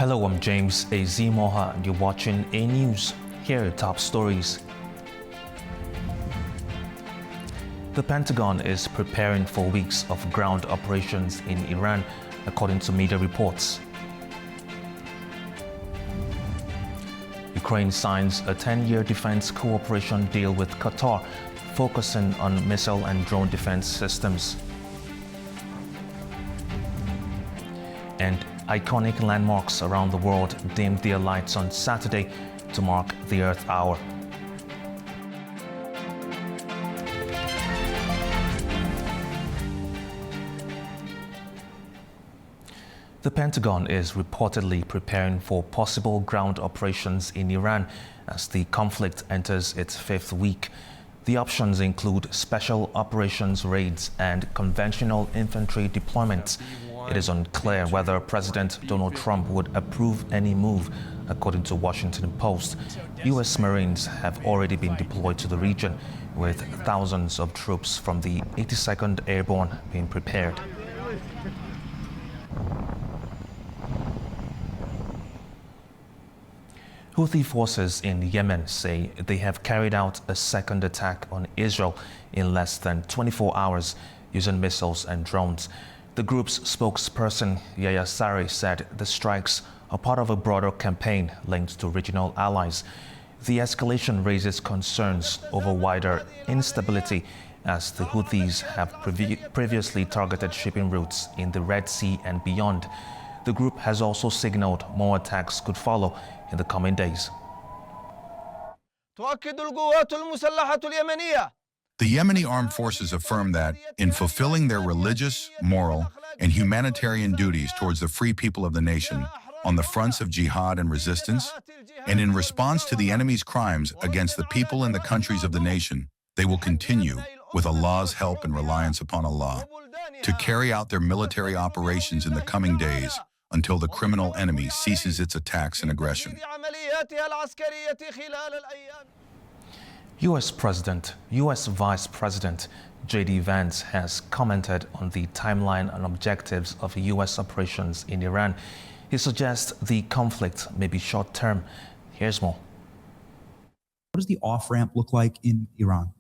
Hello, I'm James A.Z. Moha and you're watching A News. Here are top stories. The Pentagon is preparing for weeks of ground operations in Iran, according to media reports. Ukraine signs a 10-year defense cooperation deal with Qatar, focusing on missile and drone defense systems. And iconic landmarks around the world dimmed their lights on Saturday to mark the Earth Hour. The Pentagon is reportedly preparing for possible ground operations in Iran as the conflict enters its fifth week. The options include special operations raids and conventional infantry deployments. It is unclear whether President Donald Trump would approve any move, according to Washington Post. U.S. Marines have already been deployed to the region, with thousands of troops from the 82nd Airborne being prepared. Houthi forces in Yemen say they have carried out a second attack on Israel in less than 24 hours using missiles and drones. The group's spokesperson, Yahya Saree, said the strikes are part of a broader campaign linked to regional allies. The escalation raises concerns over wider instability as the Houthis have previously targeted shipping routes in the Red Sea and beyond. The group has also signaled more attacks could follow in the coming days. The Yemeni armed forces affirm that, in fulfilling their religious, moral, and humanitarian duties towards the free people of the nation on the fronts of jihad and resistance, and in response to the enemy's crimes against the people and the countries of the nation, they will continue, with Allah's help and reliance upon Allah, to carry out their military operations in the coming days until the criminal enemy ceases its attacks and aggression. U.S. Vice President J.D. Vance has commented on the timeline and objectives of U.S. operations in Iran. He suggests the conflict may be short-term. Here's more. What does the off-ramp look like in Iran?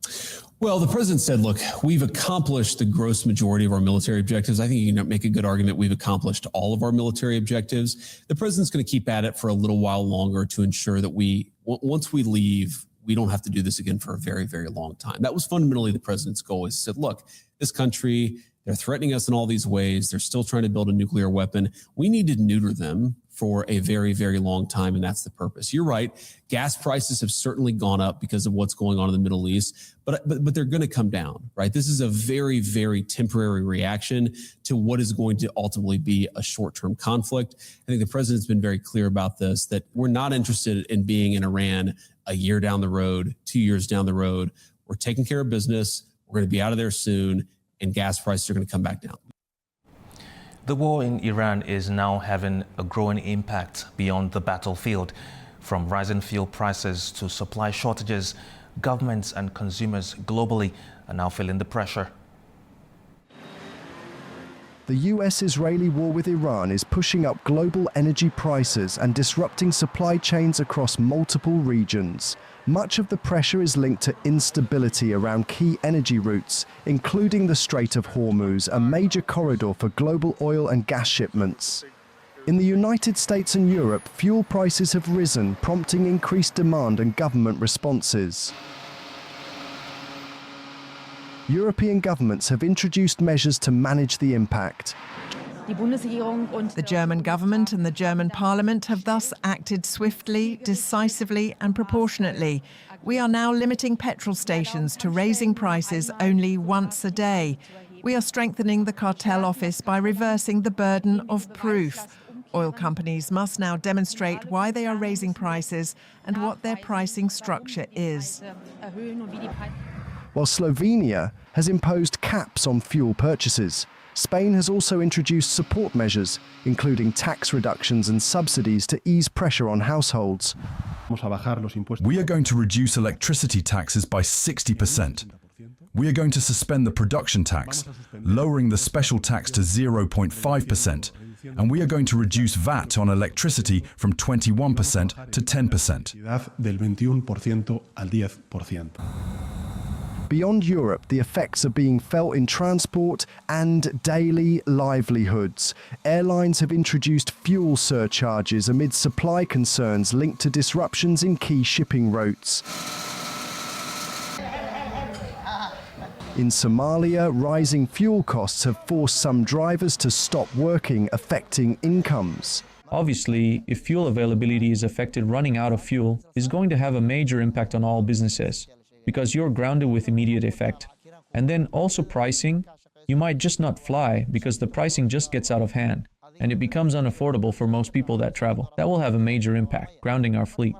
Well, the president said, look, we've accomplished the gross majority of our military objectives. I think you can make a good argument we've accomplished all of our military objectives. The president's going to keep at it for a little while longer to ensure that once we leave, we don't have to do this again for a very, very long time. That was fundamentally the president's goal. He said, look, this country, they're threatening us in all these ways. They're still trying to build a nuclear weapon. We need to neuter them for a very, very long time, and that's the purpose. You're right. Gas prices have certainly gone up because of what's going on in the Middle East, but they're going to come down, right? This is a very, very temporary reaction to what is going to ultimately be a short-term conflict. I think the president's been very clear about this, that we're not interested in being in Iran a year down the road, 2 years down the road. We're taking care of business. We're going to be out of there soon, and gas prices are going to come back down. The war in Iran is now having a growing impact beyond the battlefield. From rising fuel prices to supply shortages, governments and consumers globally are now feeling the pressure. The US-Israeli war with Iran is pushing up global energy prices and disrupting supply chains across multiple regions. Much of the pressure is linked to instability around key energy routes, including the Strait of Hormuz, a major corridor for global oil and gas shipments. In the United States and Europe, fuel prices have risen, prompting increased demand and government responses. European governments have introduced measures to manage the impact. The German government and the German parliament have thus acted swiftly, decisively and proportionately. We are now limiting petrol stations to raising prices only once a day. We are strengthening the cartel office by reversing the burden of proof. Oil companies must now demonstrate why they are raising prices and what their pricing structure is. While Slovenia has imposed caps on fuel purchases, Spain has also introduced support measures, including tax reductions and subsidies to ease pressure on households. We are going to reduce electricity taxes by 60%. We are going to suspend the production tax, lowering the special tax to 0.5%, and we are going to reduce VAT on electricity from 21% to 10%. Del 21% al 10%. Beyond Europe, the effects are being felt in transport and daily livelihoods. Airlines have introduced fuel surcharges amid supply concerns linked to disruptions in key shipping routes. In Somalia, rising fuel costs have forced some drivers to stop working, affecting incomes. Obviously, if fuel availability is affected, running out of fuel is going to have a major impact on all businesses because you're grounded with immediate effect. And then also pricing, you might just not fly because the pricing just gets out of hand and it becomes unaffordable for most people that travel. That will have a major impact, grounding our fleet.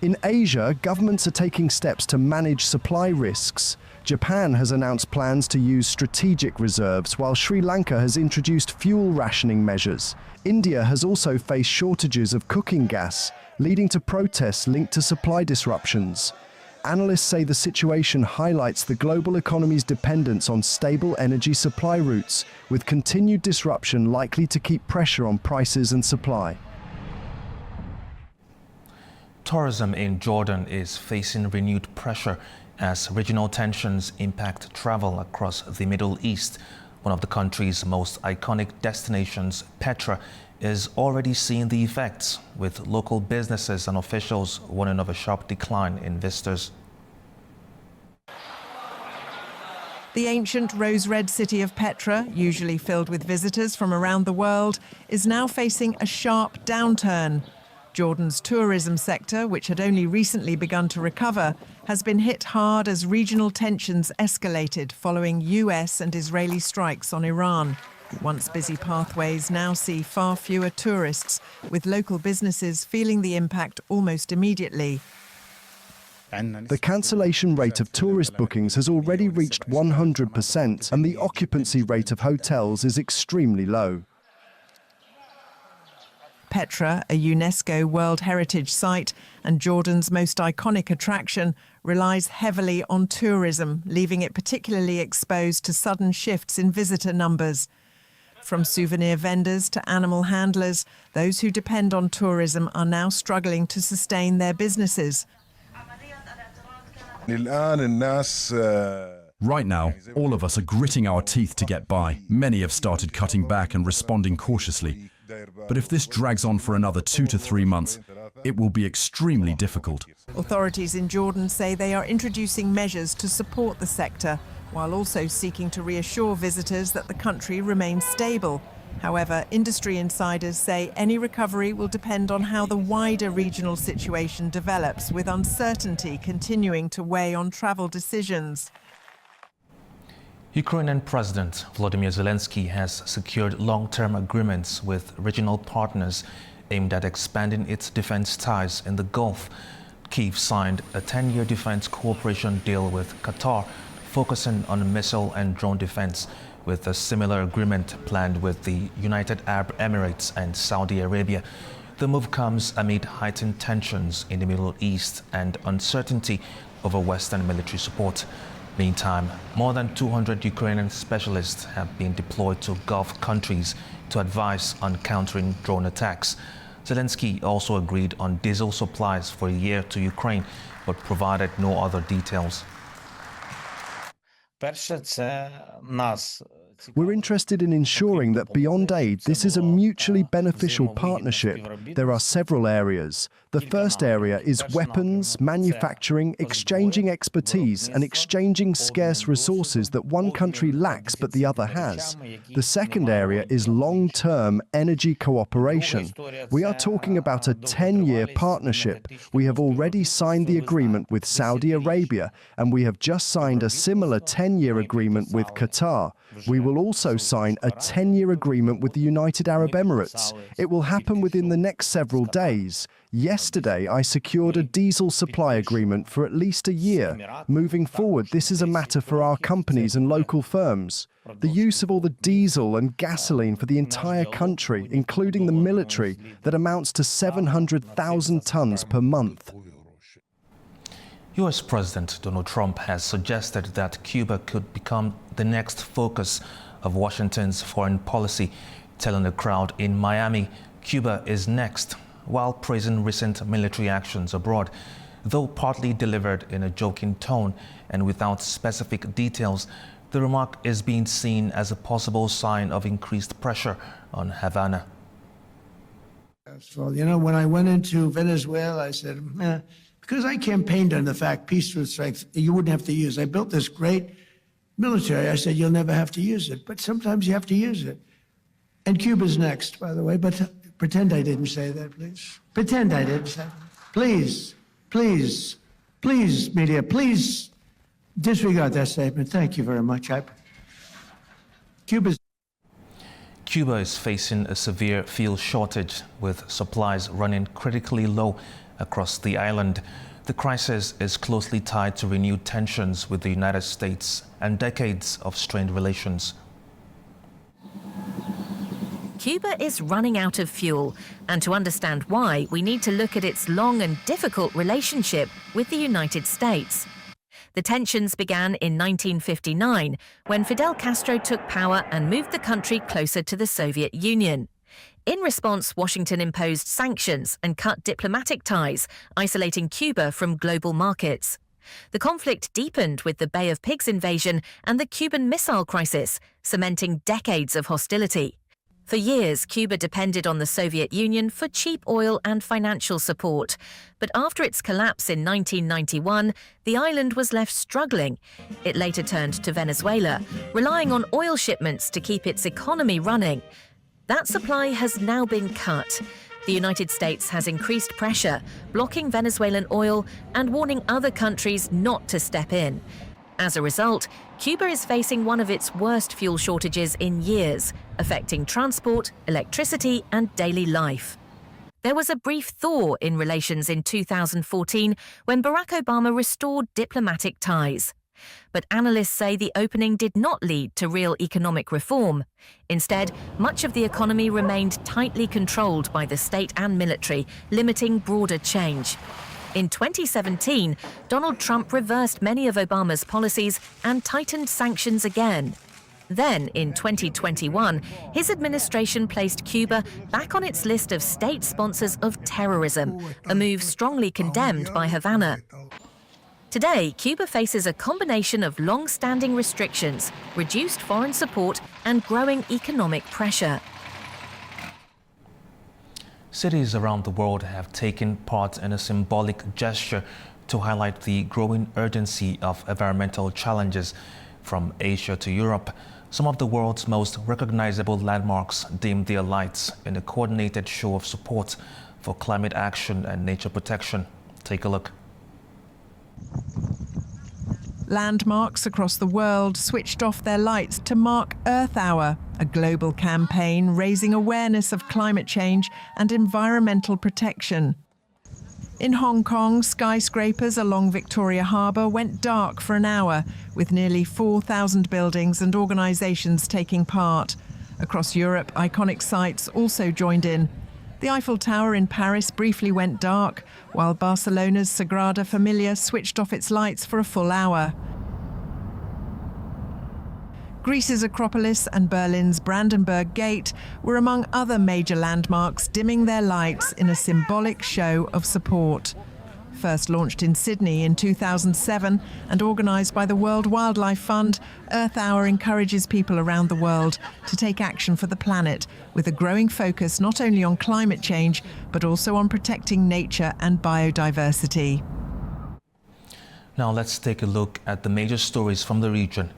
In Asia, governments are taking steps to manage supply risks. Japan has announced plans to use strategic reserves, while Sri Lanka has introduced fuel rationing measures. India has also faced shortages of cooking gas, leading to protests linked to supply disruptions. Analysts say the situation highlights the global economy's dependence on stable energy supply routes, with continued disruption likely to keep pressure on prices and supply. Tourism in Jordan is facing renewed pressure as regional tensions impact travel across the Middle East. One of the country's most iconic destinations, Petra, is already seeing the effects, with local businesses and officials warning of a sharp decline in visitors. The ancient rose-red city of Petra, usually filled with visitors from around the world, is now facing a sharp downturn. Jordan's tourism sector, which had only recently begun to recover, has been hit hard as regional tensions escalated following US and Israeli strikes on Iran. Once busy pathways now see far fewer tourists, with local businesses feeling the impact almost immediately. The cancellation rate of tourist bookings has already reached 100%, and the occupancy rate of hotels is extremely low. Petra, a UNESCO World Heritage Site and Jordan's most iconic attraction, relies heavily on tourism, leaving it particularly exposed to sudden shifts in visitor numbers. From souvenir vendors to animal handlers, those who depend on tourism are now struggling to sustain their businesses. Right now, all of us are gritting our teeth to get by. Many have started cutting back and responding cautiously. But if this drags on for another 2 to 3 months, it will be extremely difficult. Authorities in Jordan say they are introducing measures to support the sector, while also seeking to reassure visitors that the country remains stable. However, industry insiders say any recovery will depend on how the wider regional situation develops, with uncertainty continuing to weigh on travel decisions. Ukrainian President Volodymyr Zelensky has secured long-term agreements with regional partners aimed at expanding its defense ties in the Gulf. Kyiv signed a 10-year defense cooperation deal with Qatar, focusing on missile and drone defense, with a similar agreement planned with the United Arab Emirates and Saudi Arabia. The move comes amid heightened tensions in the Middle East and uncertainty over Western military support. Meantime, more than 200 Ukrainian specialists have been deployed to Gulf countries to advise on countering drone attacks. Zelensky also agreed on diesel supplies for a year to Ukraine, but provided no other details. We're interested in ensuring that beyond aid, this is a mutually beneficial partnership. There are several areas. The first area is weapons, manufacturing, exchanging expertise, and exchanging scarce resources that one country lacks but the other has. The second area is long-term energy cooperation. We are talking about a 10-year partnership. We have already signed the agreement with Saudi Arabia, and we have just signed a similar 10-year agreement with Qatar. We will also sign a 10-year agreement with the United Arab Emirates. It will happen within the next several days. Yesterday, I secured a diesel supply agreement for at least a year. Moving forward, this is a matter for our companies and local firms. The use of all the diesel and gasoline for the entire country, including the military, that amounts to 700,000 tons per month. US President Donald Trump has suggested that Cuba could become the next focus of Washington's foreign policy, telling a crowd in Miami Cuba is next, while praising recent military actions abroad. Though partly delivered in a joking tone and without specific details, the remark is being seen as a possible sign of increased pressure on Havana. Well, you know, when I went into Venezuela, I said, because I campaigned on the fact peace through strength, you wouldn't have to use. I built this great military. I said, you'll never have to use it, but sometimes you have to use it. And Cuba's next, by the way, but pretend I didn't say that, please. Pretend I didn't say that. Please, please, please, media, please disregard that statement. Thank you very much. Cuba is facing a severe fuel shortage, with supplies running critically low across the island. The crisis is closely tied to renewed tensions with the United States and decades of strained relations. Cuba is running out of fuel, and to understand why, we need to look at its long and difficult relationship with the United States. The tensions began in 1959, when Fidel Castro took power and moved the country closer to the Soviet Union. In response, Washington imposed sanctions and cut diplomatic ties, isolating Cuba from global markets. The conflict deepened with the Bay of Pigs invasion and the Cuban Missile Crisis, cementing decades of hostility. For years, Cuba depended on the Soviet Union for cheap oil and financial support. But after its collapse in 1991, the island was left struggling. It later turned to Venezuela, relying on oil shipments to keep its economy running. That supply has now been cut. The United States has increased pressure, blocking Venezuelan oil and warning other countries not to step in. As a result, Cuba is facing one of its worst fuel shortages in years, affecting transport, electricity, and daily life. There was a brief thaw in relations in 2014 when Barack Obama restored diplomatic ties. But analysts say the opening did not lead to real economic reform. Instead, much of the economy remained tightly controlled by the state and military, limiting broader change. In 2017, Donald Trump reversed many of Obama's policies and tightened sanctions again. Then, in 2021, his administration placed Cuba back on its list of state sponsors of terrorism, a move strongly condemned by Havana. Today, Cuba faces a combination of long-standing restrictions, reduced foreign support, and growing economic pressure. Cities around the world have taken part in a symbolic gesture to highlight the growing urgency of environmental challenges. From Asia to Europe, some of the world's most recognizable landmarks dimmed their lights in a coordinated show of support for climate action and nature protection. Take a look. Landmarks across the world switched off their lights to mark Earth Hour, a global campaign raising awareness of climate change and environmental protection. In Hong Kong, skyscrapers along Victoria Harbour went dark for an hour, with nearly 4,000 buildings and organisations taking part. Across Europe, iconic sites also joined in. The Eiffel Tower in Paris briefly went dark, while Barcelona's Sagrada Familia switched off its lights for a full hour. Greece's Acropolis and Berlin's Brandenburg Gate were among other major landmarks dimming their lights in a symbolic show of support. First launched in Sydney in 2007 and organised by the World Wildlife Fund, Earth Hour encourages people around the world to take action for the planet, with a growing focus not only on climate change, but also on protecting nature and biodiversity. Now let's take a look at the major stories from the region.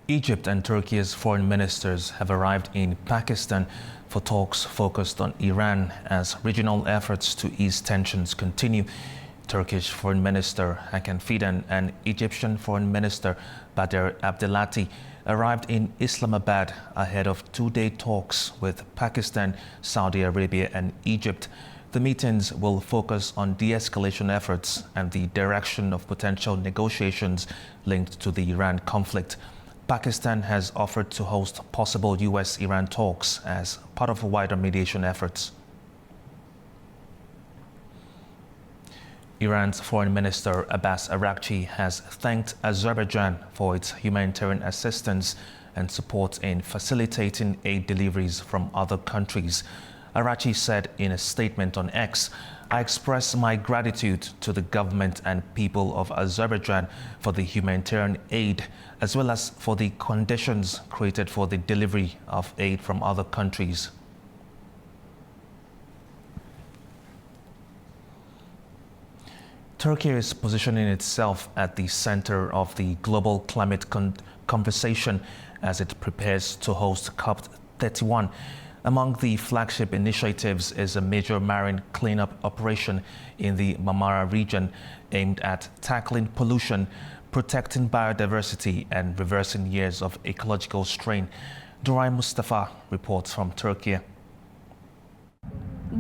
Egypt and Turkey's foreign ministers have arrived in Pakistan for talks focused on Iran as regional efforts to ease tensions continue. Turkish Foreign Minister Hakan Fidan and Egyptian Foreign Minister Badr Abdelati arrived in Islamabad ahead of two-day talks with Pakistan, Saudi Arabia and Egypt. The meetings will focus on de-escalation efforts and the direction of potential negotiations linked to the Iran conflict. Pakistan has offered to host possible US-Iran talks as part of wider mediation efforts. Iran's Foreign Minister Abbas Araghchi has thanked Azerbaijan for its humanitarian assistance and support in facilitating aid deliveries from other countries. Araghchi said in a statement on X, "I express my gratitude to the government and people of Azerbaijan for the humanitarian aid, as well as for the conditions created for the delivery of aid from other countries." Turkey is positioning itself at the center of the global climate conversation as it prepares to host COP31. Among the flagship initiatives is a major marine cleanup operation in the Marmara region aimed at tackling pollution, protecting biodiversity, and reversing years of ecological strain. Duray Mustafa reports from Turkey.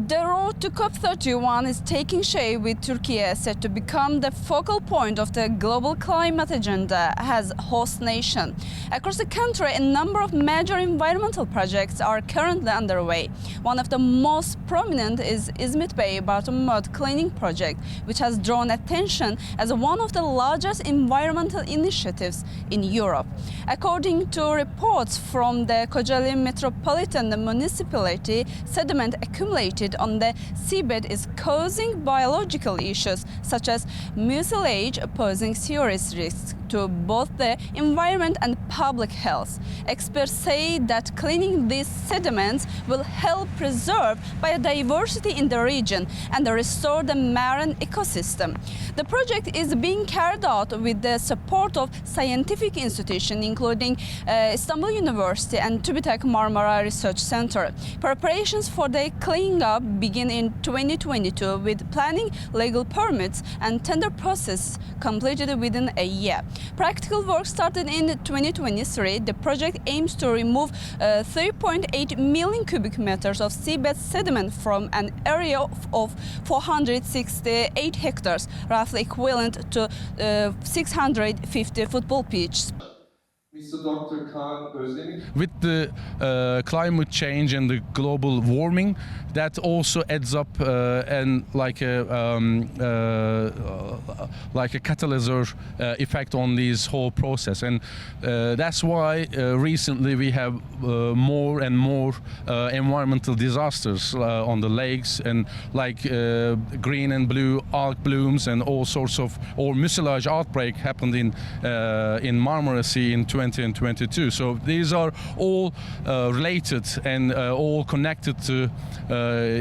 The road to COP31 is taking shape, with Turkey set to become the focal point of the global climate agenda as host nation. Across the country, a number of major environmental projects are currently underway. One of the most prominent is İzmit Bay bottom mud cleaning project, which has drawn attention as one of the largest environmental initiatives in Europe. According to reports from the Kocaeli Metropolitan Municipality, sediment accumulated on the seabed is causing biological issues such as mucilage, posing serious risks to both the environment and public health. Experts say that cleaning these sediments will help preserve biodiversity in the region and restore the marine ecosystem. The project is being carried out with the support of scientific institutions including Istanbul University and TÜBİTAK Marmara Research Center. Preparations for the cleaning up begin in 2022 with planning, legal permits and tender process completed within a year. Practical work started in 2023. The project aims to remove 3.8 million cubic meters of seabed sediment from an area of 468 hectares, roughly equivalent to 650 football pitches. With the climate change and the global warming, that also adds up and like a catalyst effect on this whole process, and that's why recently we have more and more environmental disasters on the lakes, and like green and blue algae blooms and all sorts of, or mucilage outbreak happened in Marmara Sea in 2022. So these are all related and all connected to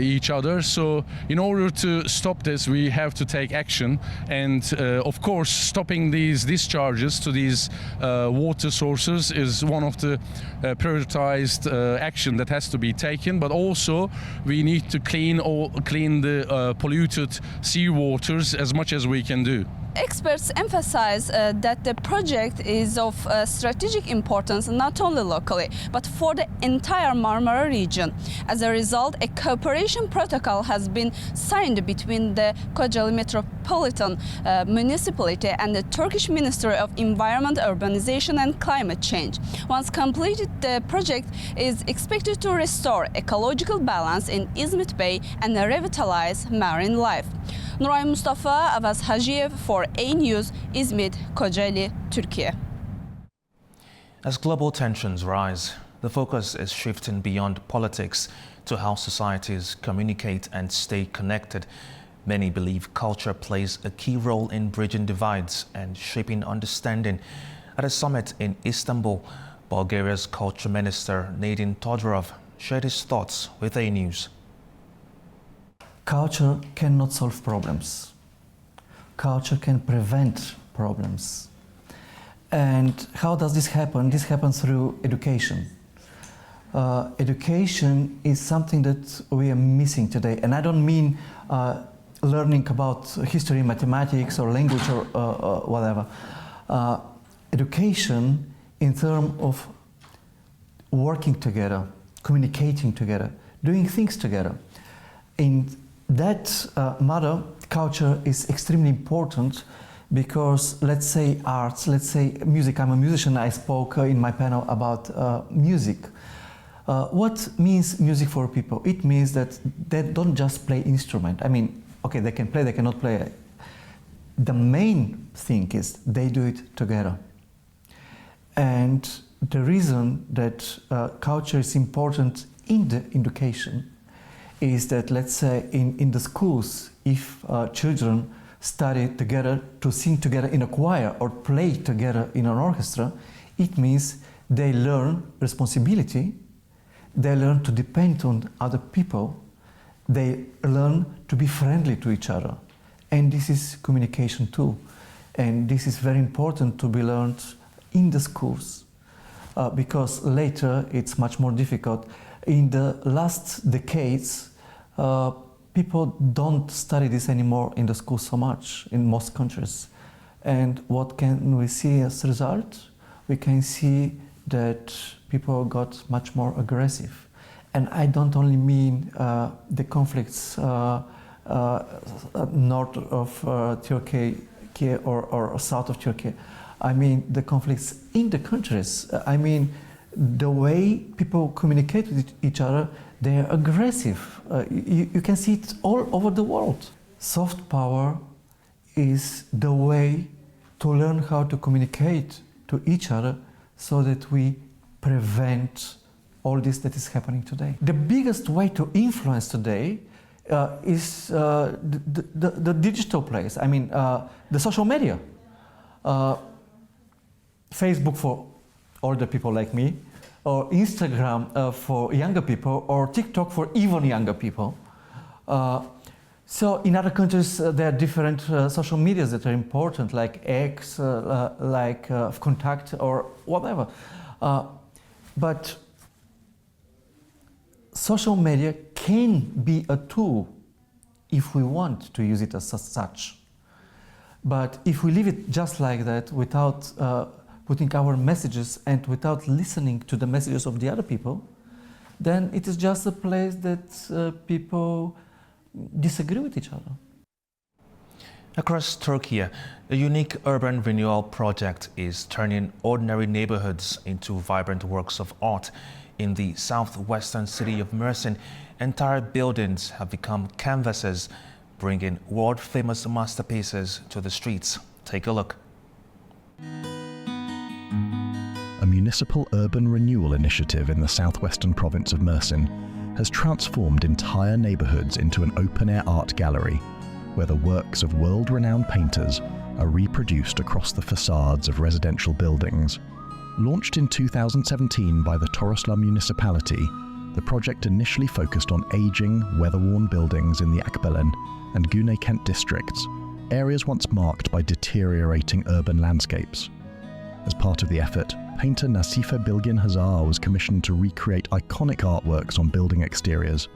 each other. So in order to stop this, we have to take action, and of course stopping these discharges to these water sources is one of the prioritized action that has to be taken. But also we need to clean the polluted sea waters as much as we can do. Experts emphasize that the project is of strategic importance not only locally, but for the entire Marmara region. As a result, a cooperation protocol has been signed between the Kocaeli Metropolitan Municipality and the Turkish Ministry of Environment, Urbanization and Climate Change. Once completed, the project is expected to restore ecological balance in İzmit Bay and revitalize marine life. Nuray Mustafa, Avaz Hacıyev for A News, İzmit, Kocaeli, Turkey. As global tensions rise, the focus is shifting beyond politics to how societies communicate and stay connected. Many believe culture plays a key role in bridging divides and shaping understanding. At a summit in Istanbul, Bulgaria's Culture Minister Nadin Todorov shared his thoughts with A News. Culture cannot solve problems. Culture can prevent problems. And how does this happen? This happens through education. Education is something that we are missing today. And I don't mean learning about history, mathematics, or language, or whatever. Education in terms of working together, communicating together, doing things together. In that matter, culture is extremely important because, let's say, arts, let's say music. I'm a musician. I spoke in my panel about music. What means music for people? It means that they don't just play instrument. I mean, okay, they can play, they cannot play. the main thing is they do it together. And the reason that culture is important in the education is that, let's say, in the schools, if children study together, to sing together in a choir or play together in an orchestra, it means they learn responsibility, they learn to depend on other people, they learn to be friendly to each other. And this is communication too. And this is very important to be learned in the schools, because later it's much more difficult. In the last decades, people don't study this anymore in the schools so much in most countries. And what can we see as a result? We can see that people got much more aggressive. And I don't only mean the conflicts north of Turkey or south of Turkey. I mean the conflicts in the countries. I mean the way people communicate with each other, they are aggressive. You can see it all over the world. Soft power is the way to learn how to communicate to each other so that we prevent all this that is happening today. The biggest way to influence today is the digital place. I mean, the social media. Facebook for older people like me, or Instagram for younger people, or TikTok for even younger people. So in other countries, there are different social medias that are important, like X, like Contact, or whatever. But social media can be a tool if we want to use it as such. But if we leave it just like that, without putting our messages and without listening to the messages of the other people, then it is just a place that people disagree with each other. Across Turkey, a unique urban renewal project is turning ordinary neighborhoods into vibrant works of art. In the southwestern city of Mersin, entire buildings have become canvases, bringing world-famous masterpieces to the streets. Take a look. A municipal urban renewal initiative in the southwestern province of Mersin has transformed entire neighborhoods into an open-air art gallery where the works of world-renowned painters are reproduced across the facades of residential buildings. Launched in 2017 by the Toroslar municipality, the project initially focused on aging, weather-worn buildings in the Akbelen and Güney-Kent districts, areas once marked by deteriorating urban landscapes. As part of the effort, painter Nasife Bilgin Hazar was commissioned to recreate iconic artworks on building exteriors,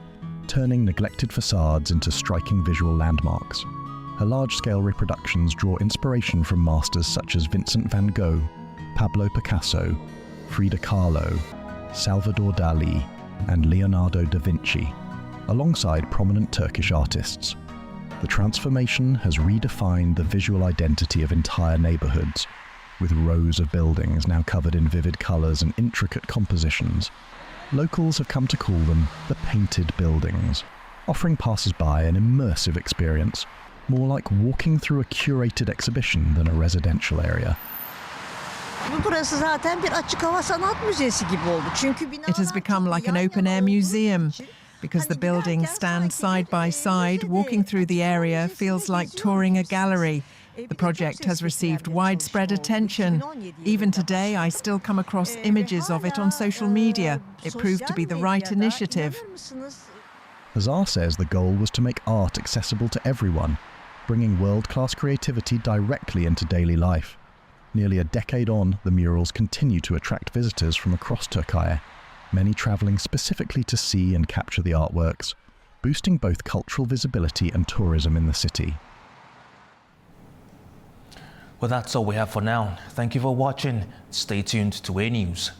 turning neglected facades into striking visual landmarks. Her large-scale reproductions draw inspiration from masters such as Vincent van Gogh, Pablo Picasso, Frida Kahlo, Salvador Dali, and Leonardo da Vinci, alongside prominent Turkish artists. The transformation has redefined the visual identity of entire neighborhoods, with rows of buildings now covered in vivid colors and intricate compositions. Locals have come to call them the painted buildings, offering passers-by an immersive experience, more like walking through a curated exhibition than a residential area. It has become like an open-air museum. Because the buildings stand side by side, walking through the area feels like touring a gallery. The project has received widespread attention. Even today, I still come across images of it on social media. It proved to be the right initiative. Hazar says the goal was to make art accessible to everyone, bringing world-class creativity directly into daily life. Nearly a decade on, the murals continue to attract visitors from across Turkey, many travelling specifically to see and capture the artworks, boosting both cultural visibility and tourism in the city. Well, that's all we have for now. Thank you for watching. Stay tuned to A News.